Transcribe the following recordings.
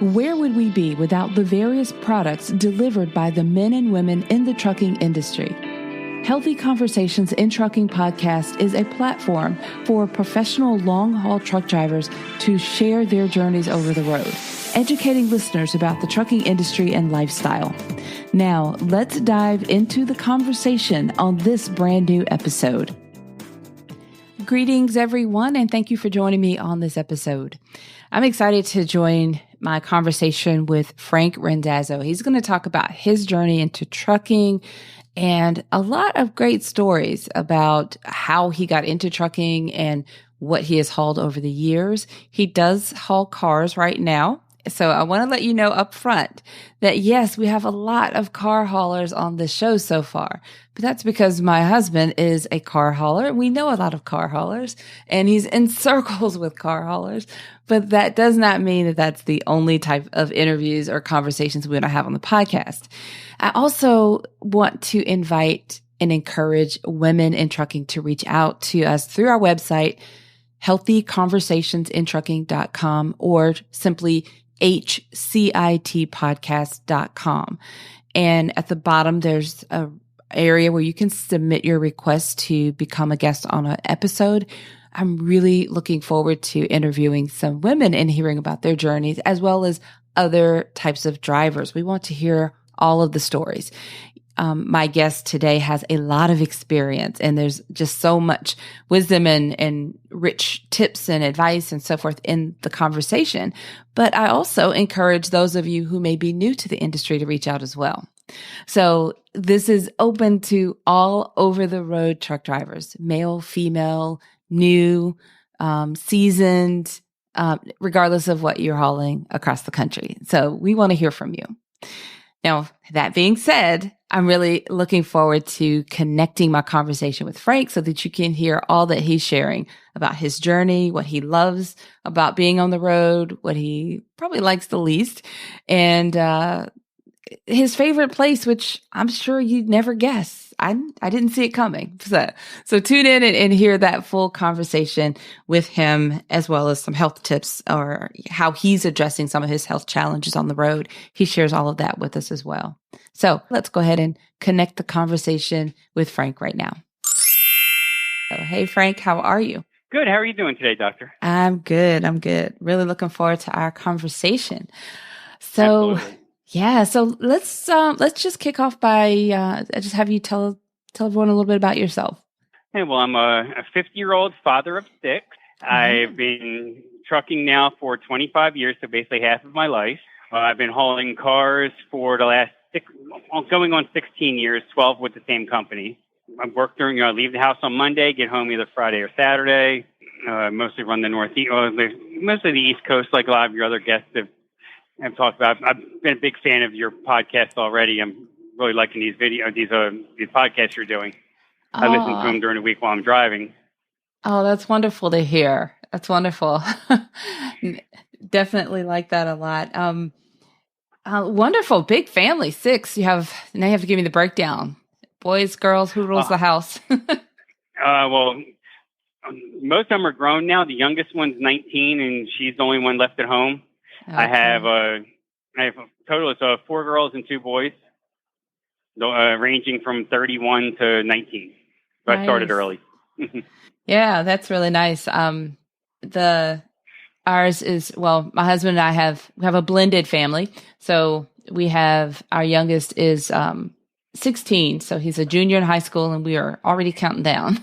Where would we be without the various products delivered by the men and women in the trucking industry? Healthy Conversations in Trucking podcast is a platform for professional long-haul truck drivers to share their journeys over the road, educating listeners about the trucking industry and lifestyle. Now, let's dive into the conversation on this brand new episode. Greetings, everyone, and thank you for joining me on this episode. I'm excited to join my conversation with Frank Randazzo. He's going to talk about his journey into trucking and a lot of great stories about how he got into trucking and what he has hauled over the years. He does haul cars right now. So I want to let you know up front that yes, we have a lot of car haulers on the show so far, but that's because my husband is a car hauler. We know a lot of car haulers and he's in circles with car haulers, but that does not mean that that's the only type of interviews or conversations we're going to have on the podcast. I also want to invite and encourage women in trucking to reach out to us through our website, healthyconversationsinTrucking.com, or simply HCITpodcast.com. And at the bottom, there's a area where you can submit your request to become a guest on an episode. I'm really looking forward to interviewing some women and hearing about their journeys, as well as other types of drivers. We want to hear all of the stories. My guest today has a lot of experience, and there's just so much wisdom and rich tips and advice and so forth in the conversation. But I also encourage those of you who may be new to the industry to reach out as well. So this is open to all over the road truck drivers, male, female, new, seasoned, regardless of what you're hauling across the country. So we want to hear from you. Now, that being said, I'm really looking forward to connecting my conversation with Frank so that you can hear all that he's sharing about his journey, what he loves about being on the road, what he probably likes the least, and his favorite place, which I'm sure you'd never guess. I didn't see it coming. So tune in and hear that full conversation with him, as well as some health tips or how he's addressing some of his health challenges on the road. He shares all of that with us as well. So let's go ahead and connect the conversation with Frank right now. So, hey, Frank, how are you? Good. How are you doing today, Doctor? I'm good. Really looking forward to our conversation. So. Absolutely. Yeah, so let's just kick off by just have you tell everyone a little bit about yourself. Hey, well, I'm a 50-year-old father of 6. Mm-hmm. I've been trucking now for 25 years, so basically half of my life. I've been hauling cars for the last going on 16 years, 12 with the same company. I work during, leave the house on Monday, get home either Friday or Saturday. Mostly run the Northeast, mostly the East Coast, like a lot of your other guests have talked about. I've been a big fan of your podcast already. I'm really liking these podcasts you're doing. I listen to them during the week while I'm driving. Oh, that's wonderful to hear. That's wonderful. Definitely like that a lot. Wonderful. Big family, 6. Now you have to give me the breakdown. Boys, girls, who rules the house? Well, most of them are grown now. The youngest one's 19 and she's the only one left at home. Okay. I have a total of 4 girls and 2 boys, ranging from 31 to 19. So nice. I started early. Yeah, that's really nice. Ours is, well, my husband and I have a blended family. So we have, our youngest is 16. So he's a junior in high school and we are already counting down.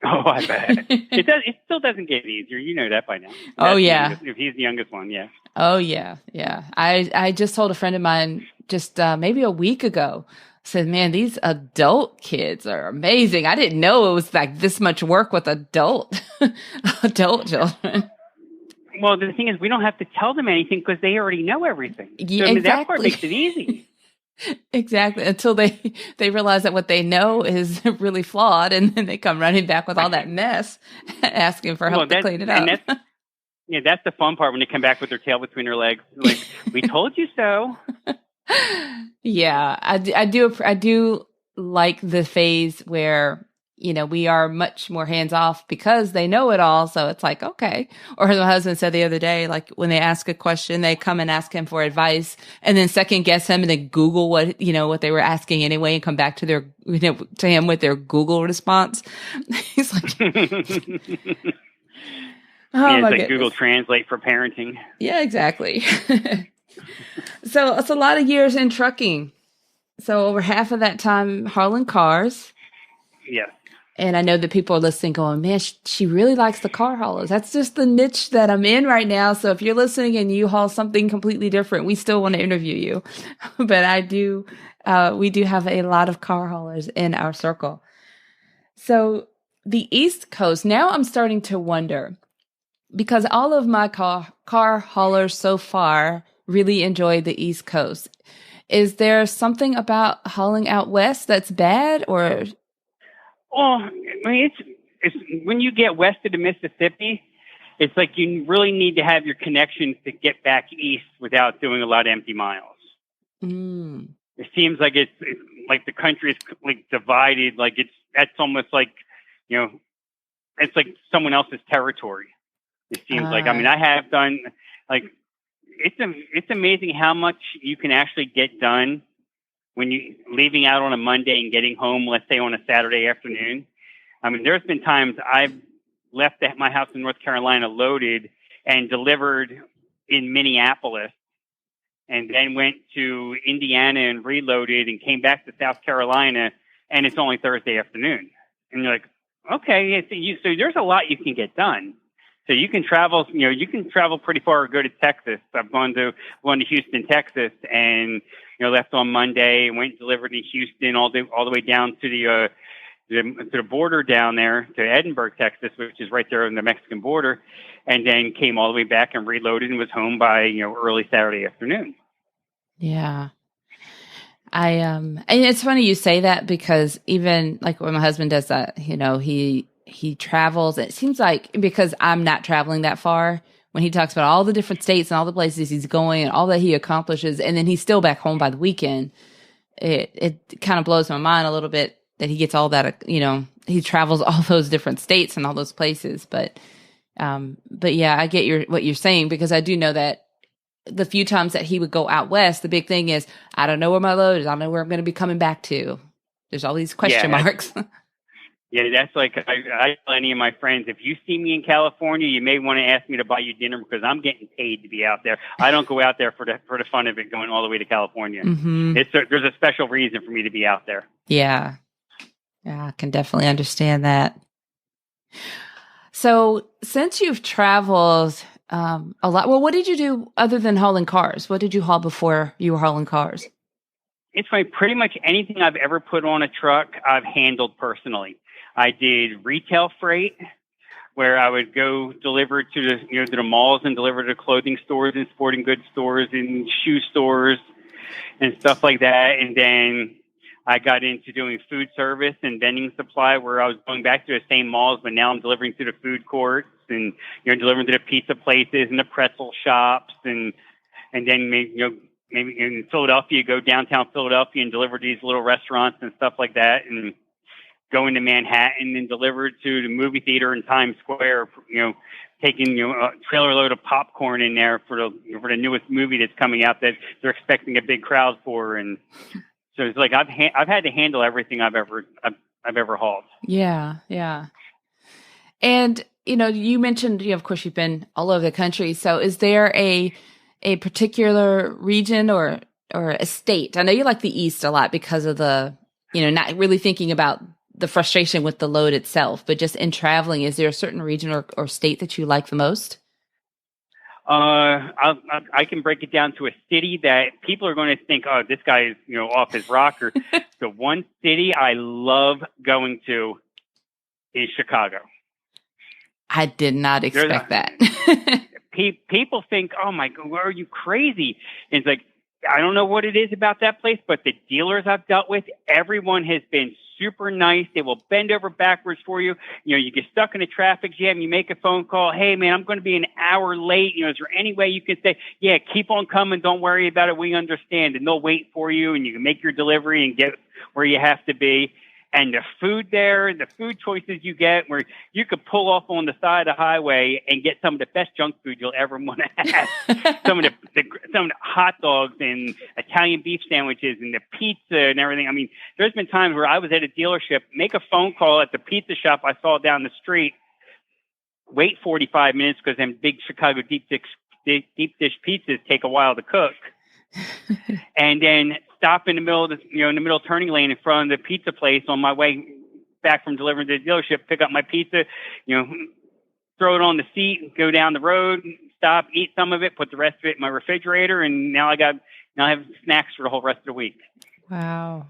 Oh, I bet. It still doesn't get easier. You know that by now. Oh, yeah. If he's the youngest one, yeah. Oh, yeah. Yeah. I just told a friend of mine just maybe a week ago, said, man, these adult kids are amazing. I didn't know it was like this much work with adult children. Well, the thing is, we don't have to tell them anything because they already know everything. Yeah, so, exactly. That part makes it easy. Exactly. Until they realize that what they know is really flawed, and then they come running back with all that mess, asking for help to clean it up. That's the fun part when they come back with their tail between their legs. Like, we told you so. Yeah, I do like the phase where we are much more hands off because they know it all. So it's like, okay. Or as my husband said the other day, like when they ask a question, they come and ask him for advice and then second guess him and then Google what they were asking anyway and come back to to him with their Google response. He's like, oh, it's like Google Translate for parenting. Yeah, exactly. So it's a lot of years in trucking. So over half of that time hauling cars. Yes. And I know that people are listening going, man, she really likes the car haulers. That's just the niche that I'm in right now. So if you're listening and you haul something completely different, we still want to interview you. But we do have a lot of car haulers in our circle. So the East Coast, now I'm starting to wonder, because all of my car haulers so far really enjoy the East Coast. Is there something about hauling out west that's bad, or? Well, I mean, it's when you get west of the Mississippi, it's like you really need to have your connections to get back east without doing a lot of empty miles. Mm. It seems like it's like the country is like divided. Like that's almost like, it's like someone else's territory. It seems like. I mean, I have done like it's amazing how much you can actually get done when you leaving out on a Monday and getting home, let's say on a Saturday afternoon. I mean, there's been times I've left my house in North Carolina loaded and delivered in Minneapolis, and then went to Indiana and reloaded and came back to South Carolina, and it's only Thursday afternoon. And you're like, okay, so there's a lot you can get done. So you can travel, pretty far or go to Texas. I've gone to Houston, Texas, and left on Monday and went and delivered in Houston all the way down to the border down there to Edinburgh, Texas, which is right there on the Mexican border, and then came all the way back and reloaded and was home by early Saturday afternoon. Yeah. And it's funny you say that, because even like when my husband does that, he travels. It seems like, because I'm not traveling that far, when he talks about all the different states and all the places he's going and all that he accomplishes, and then he's still back home by the weekend, it kind of blows my mind a little bit that he gets all that, he travels all those different states and all those places. But yeah, I get what you're saying, because I do know that the few times that he would go out west, the big thing is, I don't know where my load is. I don't know where I'm going to be coming back to. There's all these question marks. Yeah, that's like, I tell any of my friends, if you see me in California, you may want to ask me to buy you dinner, because I'm getting paid to be out there. I don't go out there for the fun of it, going all the way to California. Mm-hmm. There's a special reason for me to be out there. Yeah. Yeah, I can definitely understand that. So since you've traveled a lot, well, what did you do other than hauling cars? What did you haul before you were hauling cars? It's funny, pretty much anything I've ever put on a truck, I've handled personally. I did retail freight, where I would go deliver to the malls and deliver to clothing stores and sporting goods stores and shoe stores and stuff like that. And then I got into doing food service and vending supply, where I was going back to the same malls, but now I'm delivering to the food courts and delivering to the pizza places and the pretzel shops, and then maybe in Philadelphia, go downtown Philadelphia and deliver to these little restaurants and stuff like that, and go into Manhattan and deliver to the movie theater in Times Square, taking a trailer load of popcorn in there for the newest movie that's coming out that they're expecting a big crowd for. And so it's like I've had to handle everything I've ever hauled. Yeah, yeah. And you mentioned, of course, you've been all over the country. So is there a particular region or a state? I know you like the East a lot because of the not really thinking about the frustration with the load itself, but just in traveling, is there a certain region or state that you like the most? I can break it down to a city that people are going to think, oh, this guy is, off his rocker. The one city I love going to is Chicago. I did not expect that. People think, oh my God, are you crazy? And it's like, I don't know what it is about that place, but the dealers I've dealt with, everyone has been super nice. They will bend over backwards for you. You get stuck in a traffic jam, you make a phone call. Hey man, I'm going to be an hour late. Is there any way you can say, yeah, keep on coming. Don't worry about it. We understand. And they'll wait for you, and you can make your delivery and get where you have to be. And the food there, the food choices you get, where you could pull off on the side of the highway and get some of the best junk food you'll ever want to have. some of the hot dogs and Italian beef sandwiches and the pizza and everything. I mean, there's been times where I was at a dealership, make a phone call at the pizza shop I saw down the street, wait 45 minutes because them big Chicago deep dish pizzas take a while to cook. And then stop in the middle of the turning lane in front of the pizza place on my way back from delivering to the dealership, pick up my pizza, throw it on the seat, go down the road, stop, eat some of it, put the rest of it in my refrigerator, and now I have snacks for the whole rest of the week. Wow.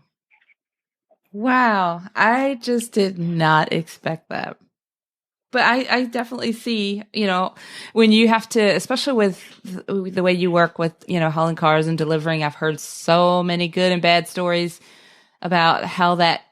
I just did not expect that. But I definitely see, when you have to, especially with the way you work with, hauling cars and delivering, I've heard so many good and bad stories about how that,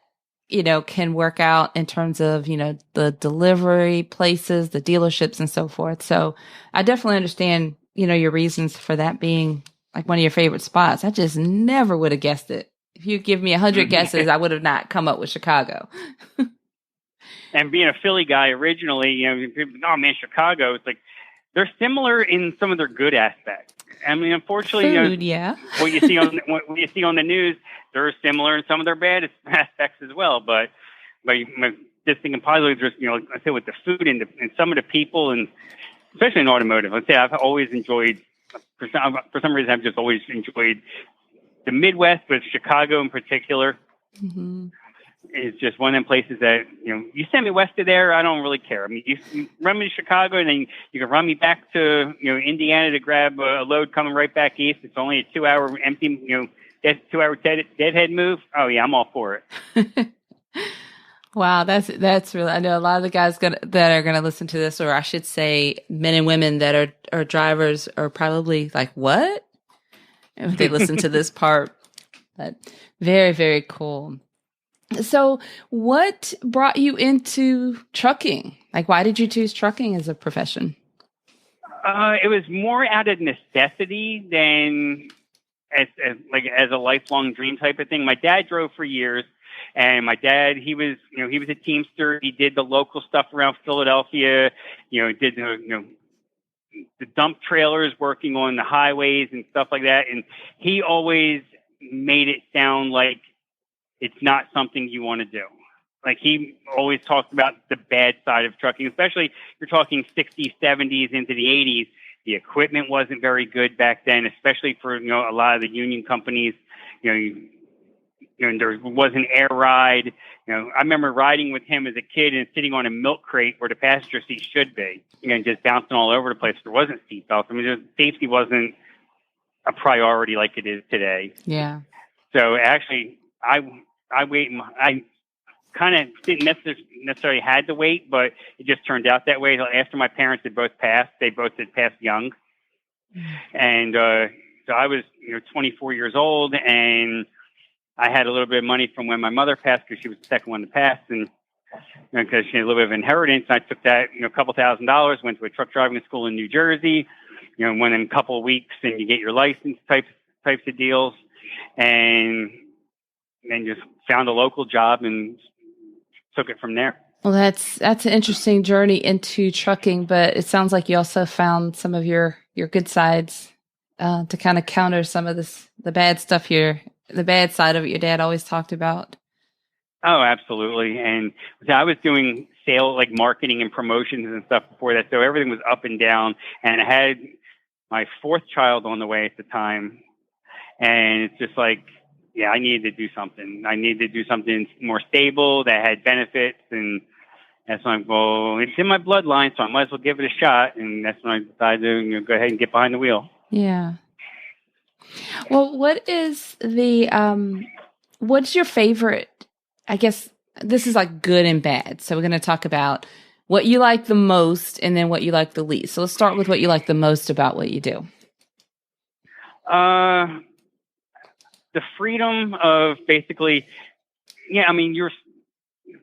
can work out in terms of, the delivery places, the dealerships and so forth. So I definitely understand, your reasons for that being like one of your favorite spots. I just never would have guessed it. If you give me 100 guesses, I would have not come up with Chicago. And being a Philly guy originally, oh man, Chicago, it's like they're similar in some of their good aspects. I mean, unfortunately, food, yeah. what you see on the news, they're similar in some of their bad aspects as well. But just thinking positively, just like I said, with the food and some of the people, and especially in automotive, I'd say I've always enjoyed. For some reason, I've just always enjoyed the Midwest, but Chicago in particular. Mm-hmm. It's just one of them places that, you send me west of there, I don't really care. I mean, you run me to Chicago and then you can run me back to, Indiana to grab a load coming right back east. It's only a 2-hour empty, 2-hour deadhead move. Oh yeah, I'm all for it. Wow. That's really, I know a lot of the guys that are going to listen to this, or I should say men and women that are drivers are probably like, what? If they listen to this part, but very, very cool. So what brought you into trucking? Like, why did you choose trucking as a profession? It was more out of necessity than as a lifelong dream type of thing. My dad drove for years, and my dad, he was a Teamster. He did the local stuff around Philadelphia, did the dump trailers, working on the highways and stuff like that. And he always made it sound like it's not something you want to do. Like, he always talked about the bad side of trucking, especially you're talking 60s, 70s into the 80s. The equipment wasn't very good back then, especially for, a lot of the union companies. There wasn't air ride. I remember riding with him as a kid and sitting on a milk crate where the passenger seat should be, and just bouncing all over the place. There wasn't seat belts. I mean, safety wasn't a priority like it is today. Yeah. So actually, I kind of didn't necessarily had to wait, but it just turned out that way. After my parents had both passed, they both had passed young. And so I was 24 years old, and I had a little bit of money from when my mother passed, because she was the second one to pass, and because she had a little bit of inheritance. I took that, a couple $1,000s, went to a truck driving school in New Jersey, went in a couple of weeks and you get your license types of deals, and then just found a local job and took it from there. Well, that's an interesting journey into trucking, but it sounds like you also found some of your good sides to kind of counter some of the bad stuff here, the bad side of it your dad always talked about. Oh, absolutely. And I was doing sales, like marketing and promotions and stuff before that, so everything was up and down. And I had my fourth child on the way at the time, and it's just like, yeah, I needed to do something. I needed to do something more stable that had benefits, and that's when it's in my bloodline, so I might as well give it a shot. And that's when I decided to go ahead and get behind the wheel. Yeah. Well, what is what's your favorite? I guess this is like good and bad. So we're going to talk about what you like the most and then what you like the least. So let's start with what you like the most about what you do. The freedom of basically, I mean,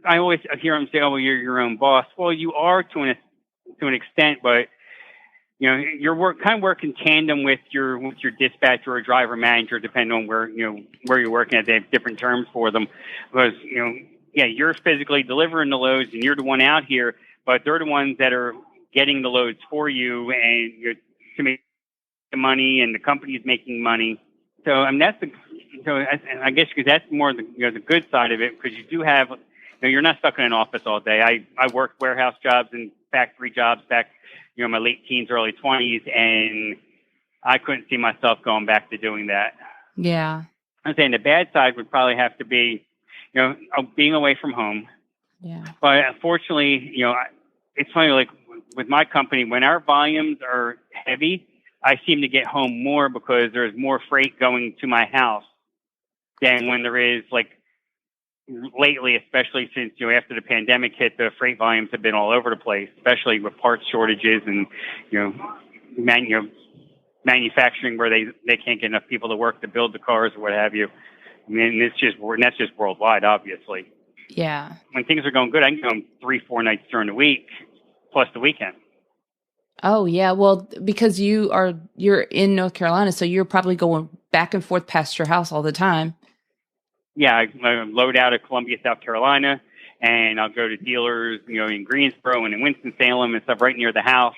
I always hear them say, "Oh, well, you're your own boss." Well, you are to an extent, but you're work in tandem with your dispatcher or driver manager, depending on where you're working at. They have different terms for them, because you're physically delivering the loads and you're the one out here, but they're the ones that are getting the loads for you, and you're to make the money, and the company is making money. So, I mean, I guess because that's more the good side of it, because you do have, you're not stuck in an office all day. I worked warehouse jobs and factory jobs back, my late teens, early 20s, and I couldn't see myself going back to doing that. Yeah. I'm saying the bad side would probably have to be, being away from home. Yeah. But unfortunately, it's funny, like with my company, when our volumes are heavy, I seem to get home more because there's more freight going to my house than when there is, like, lately, especially since, after the pandemic hit, the freight volumes have been all over the place, especially with parts shortages and, manufacturing where they can't get enough people to work to build the cars or what have you. I mean, that's just worldwide, obviously. Yeah. When things are going good, I can go 3-4 nights during the week, plus the weekend. Oh yeah. Well, because you're in North Carolina, so you're probably going back and forth past your house all the time. Yeah, I load out of Columbia, South Carolina, and I'll go to dealers, in Greensboro and in Winston-Salem and stuff right near the house.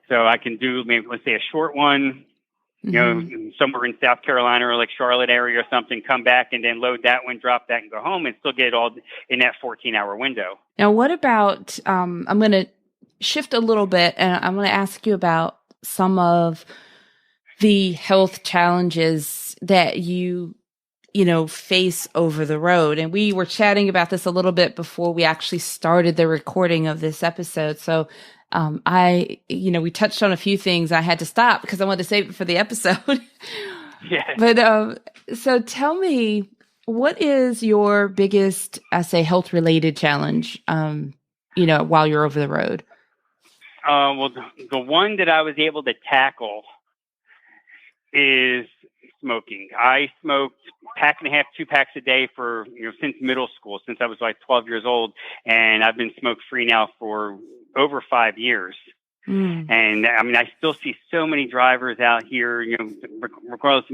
So I can do maybe, let's say, a short one, somewhere in South Carolina or like Charlotte area or something, come back and then load that one, drop that, and go home, and still get it all in that 14-hour window. Now, what about, I'm going to shift a little bit, and I'm going to ask you about some of the health challenges that you face over the road. And we were chatting about this a little bit before we actually started the recording of this episode. So we touched on a few things. I had to stop because I wanted to save it for the episode. Yeah. But so tell me, what is your biggest, health related challenge, while you're over the road? Well, the one that I was able to tackle is smoking. I smoked pack and a half, 2 packs a day for, since middle school, since I was like 12 years old. And I've been smoke free now for over 5 years. And I mean, I still see so many drivers out here, regardless,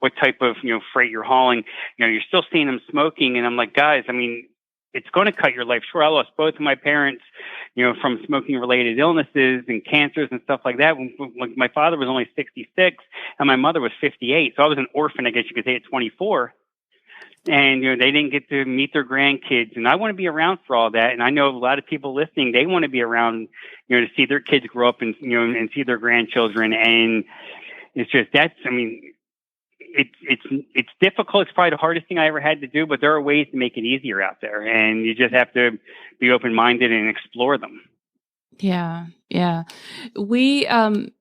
what type of, freight you're hauling, you're still seeing them smoking. And I'm like, guys, I mean, it's going to cut your life short. I lost both of my parents, from smoking related illnesses and cancers and stuff like that. When my father was only 66 and my mother was 58. So I was an orphan, I guess you could say, at 24. And, they didn't get to meet their grandkids. And I want to be around for all that. And I know a lot of people listening, they want to be around, to see their kids grow up and, and see their grandchildren. And it's just, it's difficult. It's probably the hardest thing I ever had to do, but there are ways to make it easier out there. And you just have to be open-minded and explore them. Yeah. Yeah. We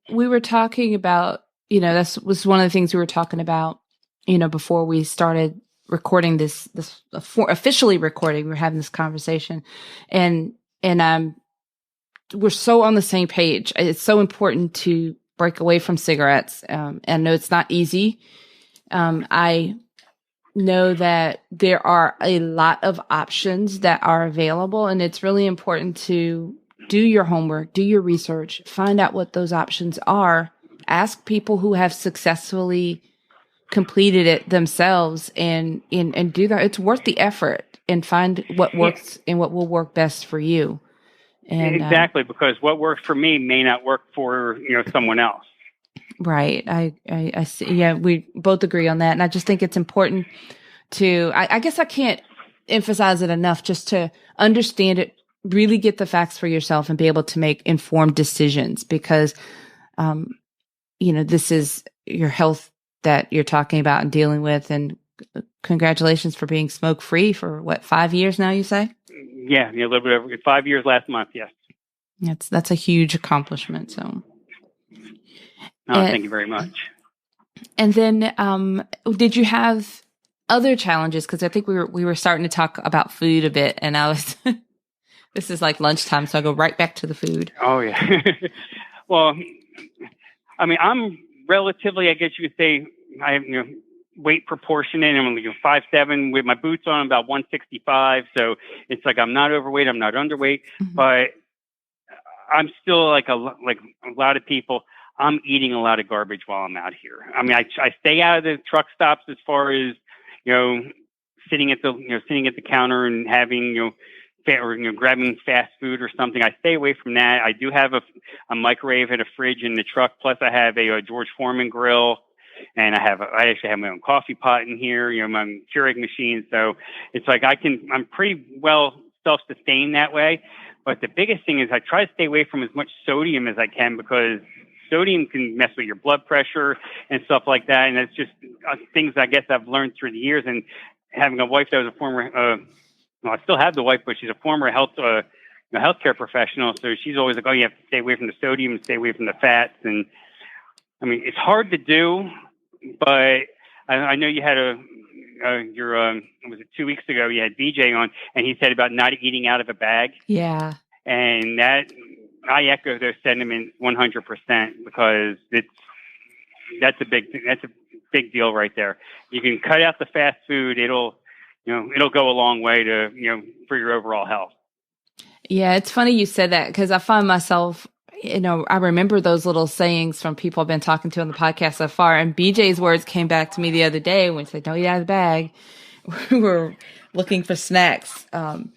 were talking about, that was one of the things we were talking about, before we started recording this officially recording. We were having this conversation, and we're so on the same page. It's so important to break away from cigarettes. And I know it's not easy. I know that there are a lot of options that are available, and it's really important to do your homework, do your research, find out what those options are, ask people who have successfully completed it themselves, and do that. It's worth the effort, and find what works and what will work best for you. And exactly, because what works for me may not work for someone else. Right. I see. Yeah, we both agree on that. And I just think it's important to, I guess I can't emphasize it enough, just to understand it, really get the facts for yourself and be able to make informed decisions, because, this is your health that you're talking about and dealing with. And congratulations for being smoke free for 5 years now, you say? Yeah. A little bit over 5 years last month. Yes. That's a huge accomplishment. So. Thank you very much. And then, did you have other challenges? Because I think we were starting to talk about food a bit, and I was. This is like lunchtime, so I go right back to the food. Oh yeah. Well, I mean, I'm relatively, I guess you could say, I have weight proportionate. I'm 5'7" with my boots on, about 165. So it's like I'm not overweight, I'm not underweight, but I'm still like a lot of people. I'm eating a lot of garbage while I'm out here. I mean, I stay out of the truck stops as far as, sitting at the counter and having, or grabbing fast food or something. I stay away from that. I do have a microwave and a fridge in the truck. Plus, I have a George Foreman grill, and I actually have my own coffee pot in here. My Keurig machine. So it's like I'm pretty well self-sustained that way. But the biggest thing is I try to stay away from as much sodium as I can, because sodium can mess with your blood pressure and stuff like that. And that's just things I guess I've learned through the years. And having a wife that was a former, I still have the wife, but she's a former healthcare professional. So she's always like, oh, you have to stay away from the sodium and stay away from the fats. And I mean, it's hard to do, but I know you had was it 2 weeks ago? You had BJ on, and he said about not eating out of a bag. Yeah. And that, I echo those sentiments 100%, because that's a big deal right there. You can cut out the fast food. It'll go a long way for your overall health. Yeah. It's funny you said that, because I find myself, I remember those little sayings from people I've been talking to on the podcast so far. And BJ's words came back to me the other day when he said, don't eat out of the bag. We were looking for snacks. And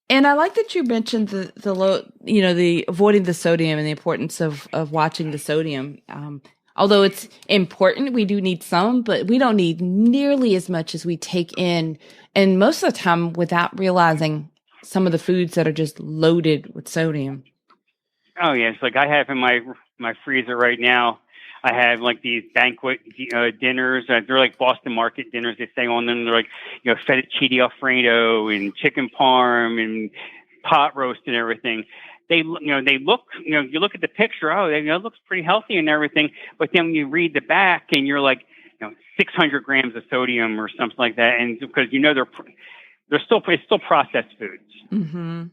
I like that you mentioned the low, the avoiding the sodium and the importance of watching the sodium. Although it's important, we do need some, but we don't need nearly as much as we take in. And most of the time without realizing some of the foods that are just loaded with sodium. Oh yeah, it's like I have in my freezer right now. I have like these banquet dinners. They're like Boston Market dinners. They say on them. They're like fettuccine Alfredo and chicken parm and pot roast and everything. They look. You look at the picture. Oh, it looks pretty healthy and everything. But then when you read the back, and you're like, 600 grams of sodium or something like that, and because it's still processed foods. Mm-hmm.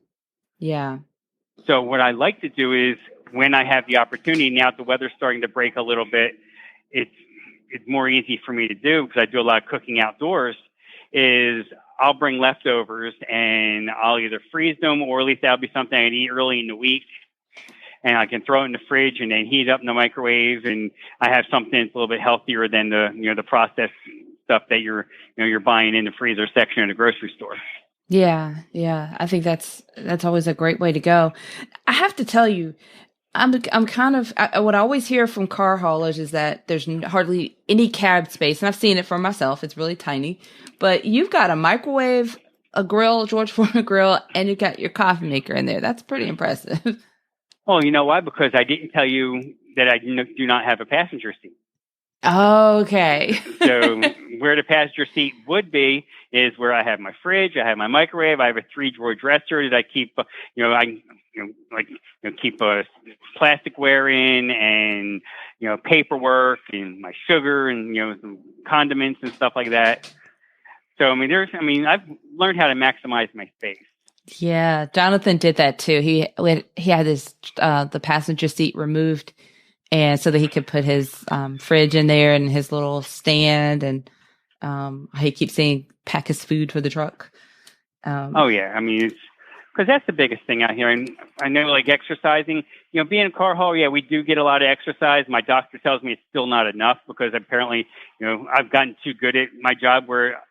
Yeah. So what I like to do is, when I have the opportunity, now that the weather's starting to break a little bit, it's more easy for me to do, because I do a lot of cooking outdoors, is I'll bring leftovers and I'll either freeze them, or at least that'll be something I'd eat early in the week. And I can throw it in the fridge and then heat it up in the microwave. And I have something that's a little bit healthier than the processed stuff that you're buying in the freezer section of the grocery store. Yeah. Yeah. I think that's always a great way to go. I have to tell you, I'm kind of, what I always hear from car haulers is that there's hardly any cab space. And I've seen it for myself. It's really tiny, but you've got a microwave, a grill, George Foreman grill, and you've got your coffee maker in there. That's pretty impressive. Well, you know why? Because I didn't tell you that I do not have a passenger seat. Okay. So where the passenger seat would be is where I have my fridge, I have my microwave, I have a 3-drawer dresser that I keep, keep plasticware in, and paperwork and my sugar and some condiments and stuff like that. So I've learned how to maximize my space. Yeah, Jonathan did that too. He had his the passenger seat removed, and so that he could put his fridge in there and his little stand, and he keeps saying pack his food for the truck. Oh yeah, it's because that's the biggest thing out here. And I know, like exercising, being a car hauler, yeah, we do get a lot of exercise. My doctor tells me it's still not enough, because apparently, I've gotten too good at my job where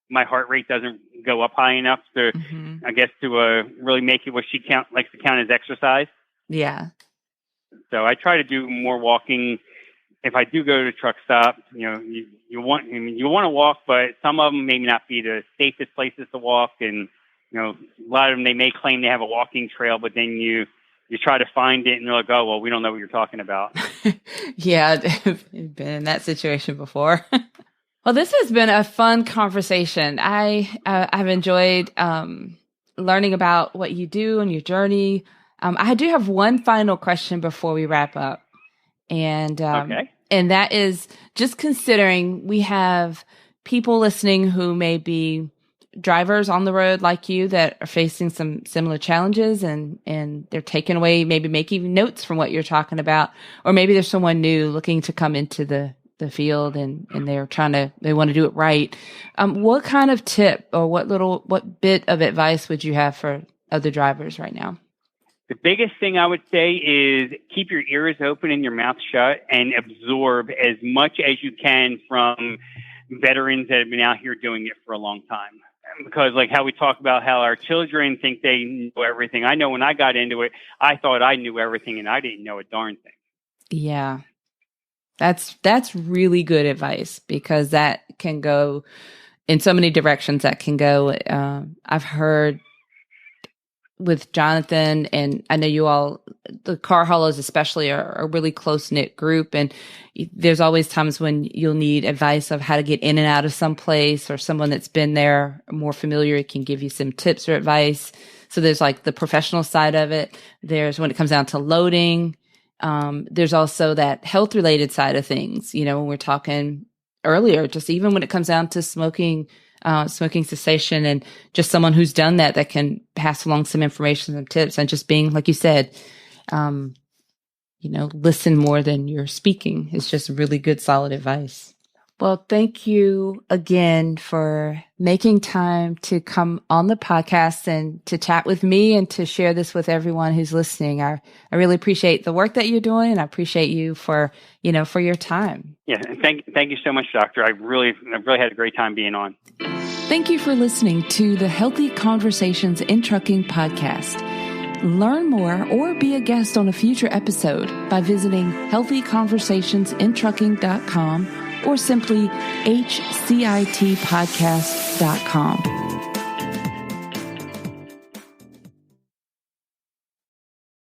my heart rate doesn't go up high enough to, I guess, to really make it what she likes to count as exercise. Yeah. So I try to do more walking. If I do go to the truck stop, you want to walk, but some of them may not be the safest places to walk. And, a lot of them, they may claim they have a walking trail, but then you try to find it and they're like, oh, well, we don't know what you're talking about. Yeah, I've been in that situation before. Well, this has been a fun conversation. I've enjoyed learning about what you do and your journey. I do have one final question before we wrap up. And okay. And that is, just considering we have people listening who may be drivers on the road like you that are facing some similar challenges, and they're taking away, maybe making notes from what you're talking about, or maybe there's someone new looking to come into the field and they want to do it right. What kind of tip or what bit of advice would you have for other drivers right now? The biggest thing I would say is keep your ears open and your mouth shut and absorb as much as you can from veterans that have been out here doing it for a long time. Because like how we talk about how our children think they know everything. I know when I got into it, I thought I knew everything and I didn't know a darn thing. Yeah. That's really good advice, because that can go in so many directions. That can go. I've heard with Jonathan, and I know you all, the car haulers especially, are a really close-knit group. And there's always times when you'll need advice of how to get in and out of some place, or someone that's been there more familiar can give you some tips or advice. So there's like the professional side of it. There's when it comes down to loading. There's also that health-related side of things. You know, when we're talking earlier, just even when it comes down to smoking cessation, and just someone who's done that can pass along some information and tips, and just being, like you said, listen more than you're speaking is just really good, solid advice. Well, thank you again for making time to come on the podcast and to chat with me and to share this with everyone who's listening. I really appreciate the work that you're doing, and I appreciate you for your time. Yeah. Thank you so much, Doctor. I've really had a great time being on. Thank you for listening to the Healthy Conversations in Trucking podcast. Learn more or be a guest on a future episode by visiting healthyconversationsinTrucking.com or simply HCITpodcast.com.